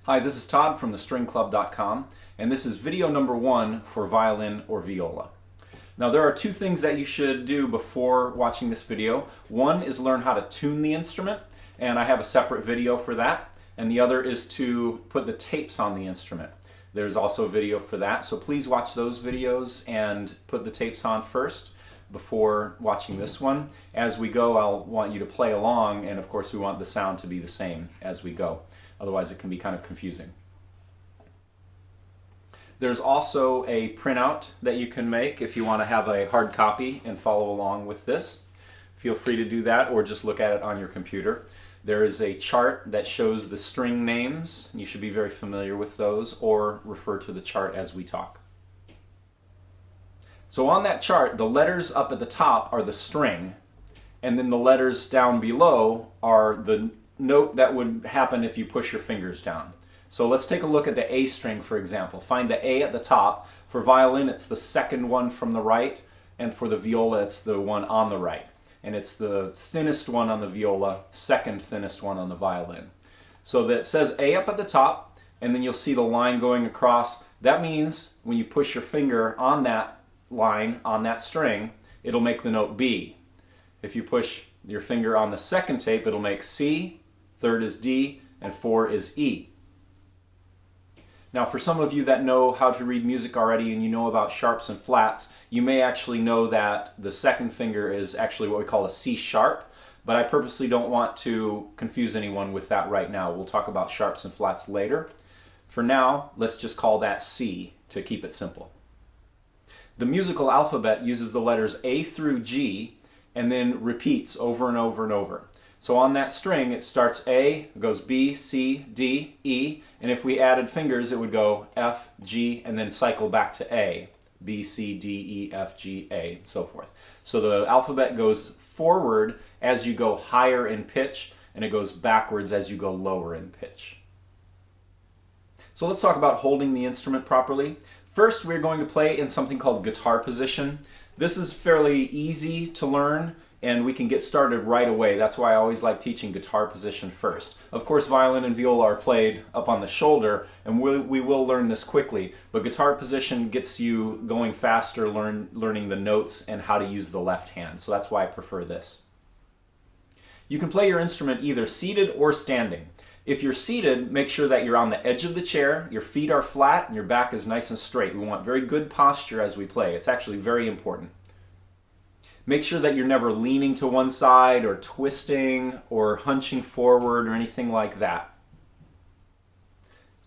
Hi, this is Todd from thestringclub.com, and this is video number 1 for violin or viola. Now there are two things that you should do before watching this video. One is learn how to tune the instrument, and I have a separate video for that. And the other is to put the tapes on the instrument. There's also a video for that, so please watch those videos and put the tapes on first before watching this one. As we go, I'll want you to play along, and of course we want the sound to be the same as we go. Otherwise it can be kind of confusing. There's also a printout that you can make if you want to have a hard copy and follow along with this. Feel free to do that, or just look at it on your computer. There is a chart that shows the string names. You should be very familiar with those, or refer to the chart as we talk. So on that chart, the letters up at the top are the string, and then the letters down below are the note that would happen if you push your fingers down. So let's take a look at the A string, for example. Find the A at the top. For violin, it's the second one from the right, and for the viola, it's the one on the right. And it's the thinnest one on the viola, second thinnest one on the violin. So that says A up at the top, and then you'll see the line going across. That means when you push your finger on that line, on that string, it'll make the note B. If you push your finger on the second tape, it'll make C, third is D, and 4 is E. Now for some of you that know how to read music already and you know about sharps and flats, you may actually know that the second finger is actually what we call a C sharp, but I purposely don't want to confuse anyone with that right now. We'll talk about sharps and flats later. For now, let's just call that C to keep it simple. The musical alphabet uses the letters A through G and then repeats over and over and over. So on that string, it starts A, it goes B, C, D, E, and if we added fingers, it would go F, G, and then cycle back to A. B, C, D, E, F, G, A, and so forth. So the alphabet goes forward as you go higher in pitch, and it goes backwards as you go lower in pitch. So let's talk about holding the instrument properly. First, we're going to play in something called guitar position. This is fairly easy to learn, and we can get started right away. That's why I always like teaching guitar position first. Of course, violin and viola are played up on the shoulder, and we will learn this quickly, but guitar position gets you going faster, learning the notes and how to use the left hand. So that's why I prefer this. You can play your instrument either seated or standing. If you're seated, make sure that you're on the edge of the chair, your feet are flat, and your back is nice and straight. We want very good posture as we play. It's actually very important. Make sure that you're never leaning to one side or twisting or hunching forward or anything like that.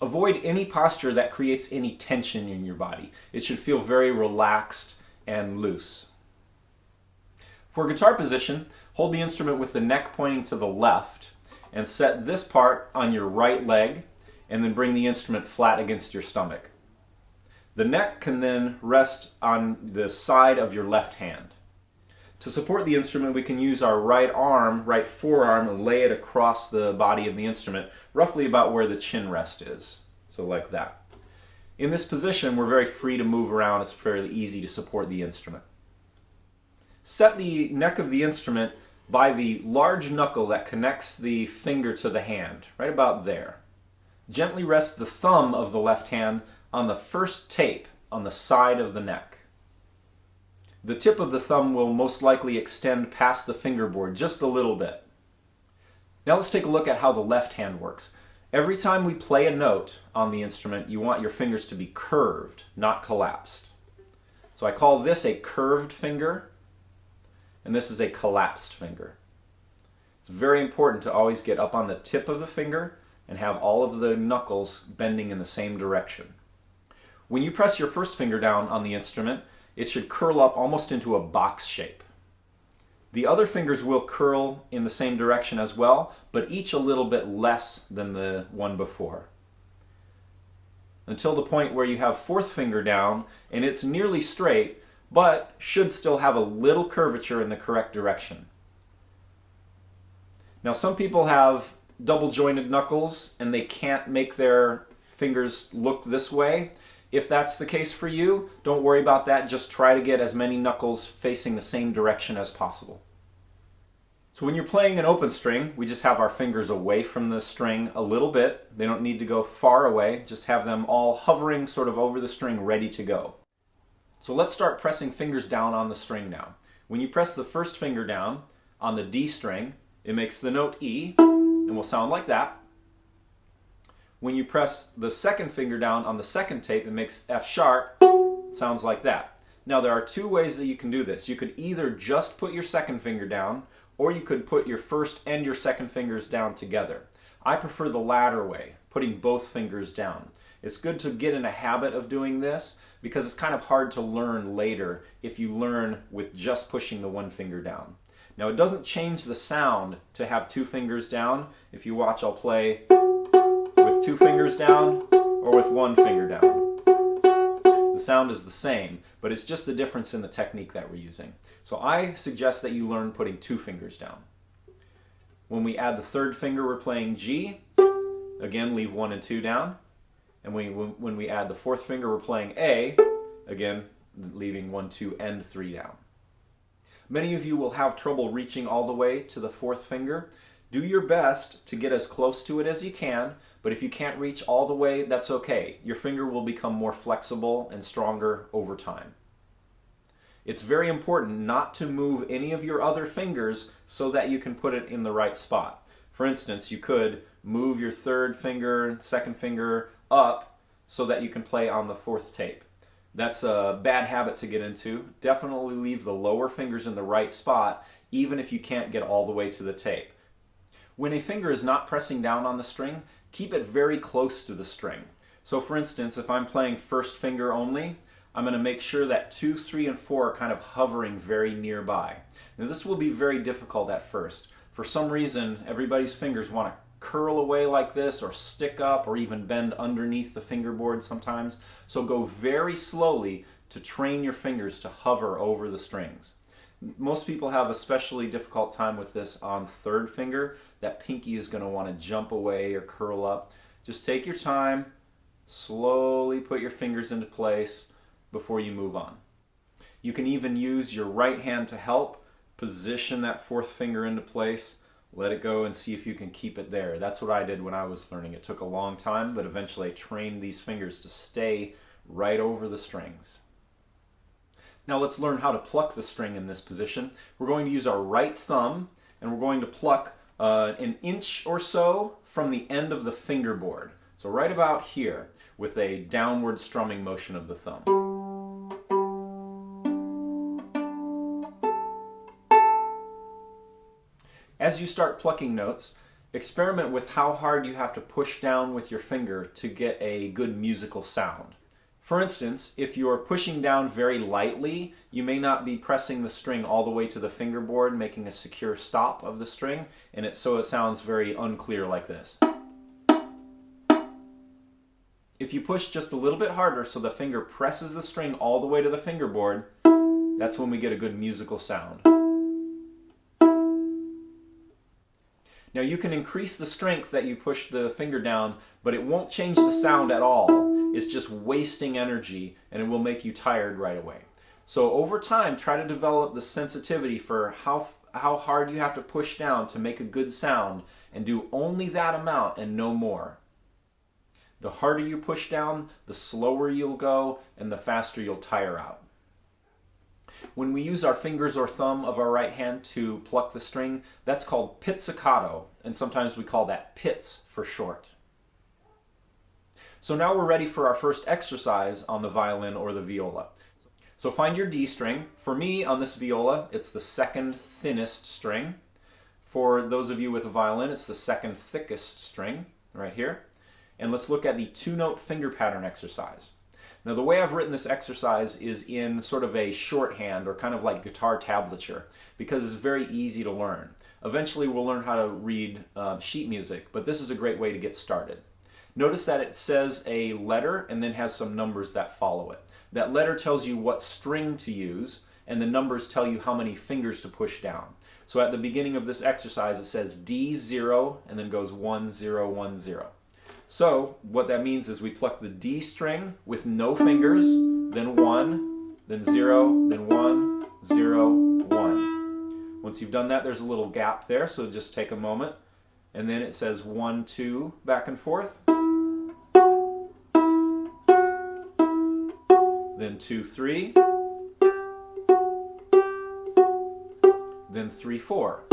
Avoid any posture that creates any tension in your body. It should feel very relaxed and loose. For guitar position, hold the instrument with the neck pointing to the left and set this part on your right leg, and then bring the instrument flat against your stomach. The neck can then rest on the side of your left hand. To support the instrument, we can use our right arm, right forearm, and lay it across the body of the instrument, roughly about where the chin rest is. So like that. In this position, we're very free to move around. It's fairly easy to support the instrument. Set the neck of the instrument by the large knuckle that connects the finger to the hand, right about there. Gently rest the thumb of the left hand on the first tape on the side of the neck. The tip of the thumb will most likely extend past the fingerboard just a little bit. Now let's take a look at how the left hand works. Every time we play a note on the instrument, you want your fingers to be curved, not collapsed. So I call this a curved finger, and this is a collapsed finger. It's very important to always get up on the tip of the finger and have all of the knuckles bending in the same direction. When you press your first finger down on the instrument, it should curl up almost into a box shape. The other fingers will curl in the same direction as well, but each a little bit less than the one before. Until the point where you have fourth finger down and it's nearly straight, but should still have a little curvature in the correct direction. Now some people have double jointed knuckles and they can't make their fingers look this way. If that's the case for you, don't worry about that. Just try to get as many knuckles facing the same direction as possible. So when you're playing an open string, we just have our fingers away from the string a little bit. They don't need to go far away, just have them all hovering sort of over the string, ready to go. So let's start pressing fingers down on the string now. When you press the first finger down on the D string, it makes the note E, and will sound like that. When you press the second finger down on the second tape, it makes F sharp, sounds like that. Now there are two ways that you can do this. You could either just put your second finger down, or you could put your first and your second fingers down together. I prefer the latter way, putting both fingers down. It's good to get in a habit of doing this because it's kind of hard to learn later if you learn with just pushing the one finger down. Now it doesn't change the sound to have two fingers down. If you watch, I'll play with two fingers down or with one finger down. The sound is the same, but it's just the difference in the technique that we're using. So I suggest that you learn putting two fingers down. When we add the third finger, we're playing G. Again, leave 1 and 2 down. And when we add the fourth finger, we're playing A. Again, leaving 1, 2, and 3 down. Many of you will have trouble reaching all the way to the fourth finger. Do your best to get as close to it as you can, but if you can't reach all the way, that's okay. Your finger will become more flexible and stronger over time. It's very important not to move any of your other fingers so that you can put it in the right spot. For instance, you could move your third finger, second finger up so that you can play on the fourth tape. That's a bad habit to get into. Definitely leave the lower fingers in the right spot, even if you can't get all the way to the tape. When a finger is not pressing down on the string, keep it very close to the string. So for instance, if I'm playing first finger only, I'm going to make sure that 2, 3, and 4 are kind of hovering very nearby. Now this will be very difficult at first. For some reason, everybody's fingers want to curl away like this or stick up or even bend underneath the fingerboard sometimes. So go very slowly to train your fingers to hover over the strings. Most people have a especially difficult time with this on third finger. That pinky is going to want to jump away or curl up. Just take your time, slowly put your fingers into place before you move on. You can even use your right hand to help position that fourth finger into place. Let it go and see if you can keep it there. That's what I did when I was learning. It took a long time, but eventually I trained these fingers to stay right over the strings. Now let's learn how to pluck the string in this position. We're going to use our right thumb and we're going to pluck an inch or so from the end of the fingerboard. So right about here with a downward strumming motion of the thumb. As you start plucking notes, experiment with how hard you have to push down with your finger to get a good musical sound. For instance, if you're pushing down very lightly, you may not be pressing the string all the way to the fingerboard, making a secure stop of the string, and so it sounds very unclear like this. If you push just a little bit harder so the finger presses the string all the way to the fingerboard, that's when we get a good musical sound. Now you can increase the strength that you push the finger down, but it won't change the sound at all. It's just wasting energy and it will make you tired right away. So over time, try to develop the sensitivity for how hard you have to push down to make a good sound and do only that amount and no more. The harder you push down, the slower you'll go and the faster you'll tire out. When we use our fingers or thumb of our right hand to pluck the string, that's called pizzicato, and sometimes we call that pits for short. So now we're ready for our first exercise on the violin or the viola. So find your D string. For me, on this viola, it's the second thinnest string. For those of you with a violin, it's the second thickest string, right here. And let's look at the two-note finger pattern exercise. Now the way I've written this exercise is in sort of a shorthand or kind of like guitar tablature because it's very easy to learn. Eventually we'll learn how to read sheet music, but this is a great way to get started. Notice that it says a letter and then has some numbers that follow it. That letter tells you what string to use and the numbers tell you how many fingers to push down. So at the beginning of this exercise it says D0 and then goes 1, 0, 1, 0. So what that means is we pluck the D string with no fingers, then 1, then 0, then 1, 0, 1. Once you've done that, there's a little gap there, so just take a moment. And then it says 1, 2, back and forth. Then 2, 3. Then 3, 4.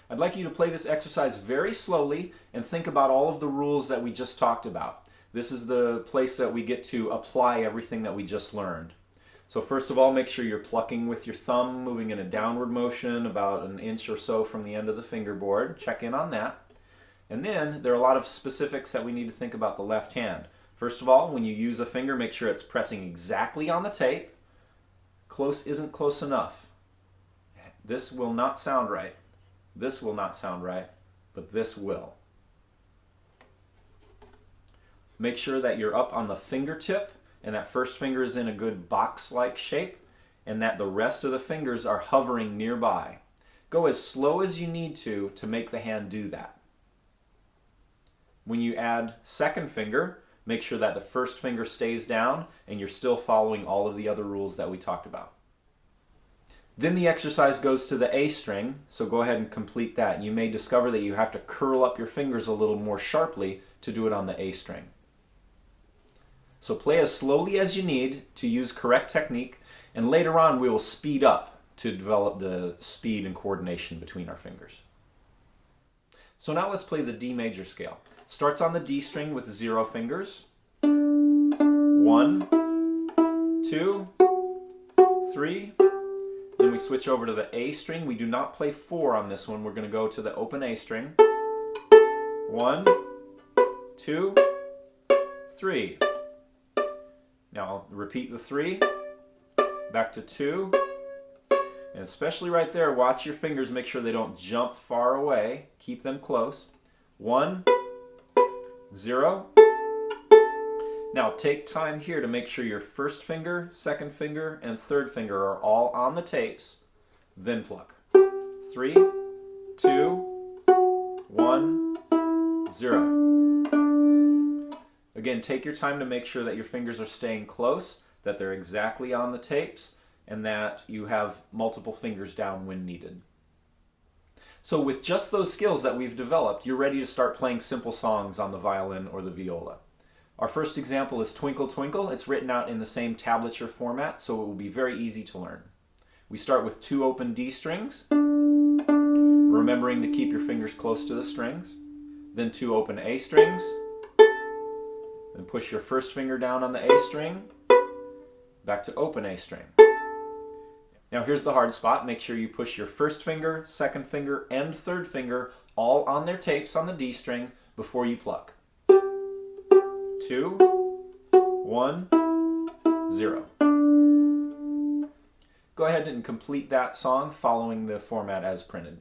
I'd like you to play this exercise very slowly and think about all of the rules that we just talked about. This is the place that we get to apply everything that we just learned. So first of all, make sure you're plucking with your thumb, moving in a downward motion about an inch or so from the end of the fingerboard. Check in on that. And then there are a lot of specifics that we need to think about the left hand. First of all, when you use a finger, make sure it's pressing exactly on the tape. Close isn't close enough. This will not sound right. This will not sound right, but this will. Make sure that you're up on the fingertip and that first finger is in a good box-like shape and that the rest of the fingers are hovering nearby. Go as slow as you need to make the hand do that. When you add second finger, make sure that the first finger stays down and you're still following all of the other rules that we talked about. Then the exercise goes to the A string, so go ahead and complete that. You may discover that you have to curl up your fingers a little more sharply to do it on the A string. So play as slowly as you need to use correct technique, and later on we will speed up to develop the speed and coordination between our fingers. So now let's play the D major scale. Starts on the D string with 0 fingers. 1, 2, 3. Then we switch over to the A string. We do not play 4 on this one. We're going to go to the open A string. 1, 2, 3. Now repeat the 3. Back to 2. And especially right there, watch your fingers. Make sure they don't jump far away. Keep them close. 1, 0. Now take time here to make sure your first finger, second finger, and third finger are all on the tapes. Then pluck. 3, 2, 1, 0. Again, take your time to make sure that your fingers are staying close, that they're exactly on the tapes, and that you have multiple fingers down when needed. So with just those skills that we've developed, you're ready to start playing simple songs on the violin or the viola. Our first example is Twinkle Twinkle. It's written out in the same tablature format, so it will be very easy to learn. We start with 2 open D strings, remembering to keep your fingers close to the strings. Then 2 open A strings. Then push your first finger down on the A string, back to open A string. Now here's the hard spot. Make sure you push your first finger, second finger, and third finger all on their tapes on the D string before you pluck. 2, 1, 0. Go ahead and complete that song following the format as printed.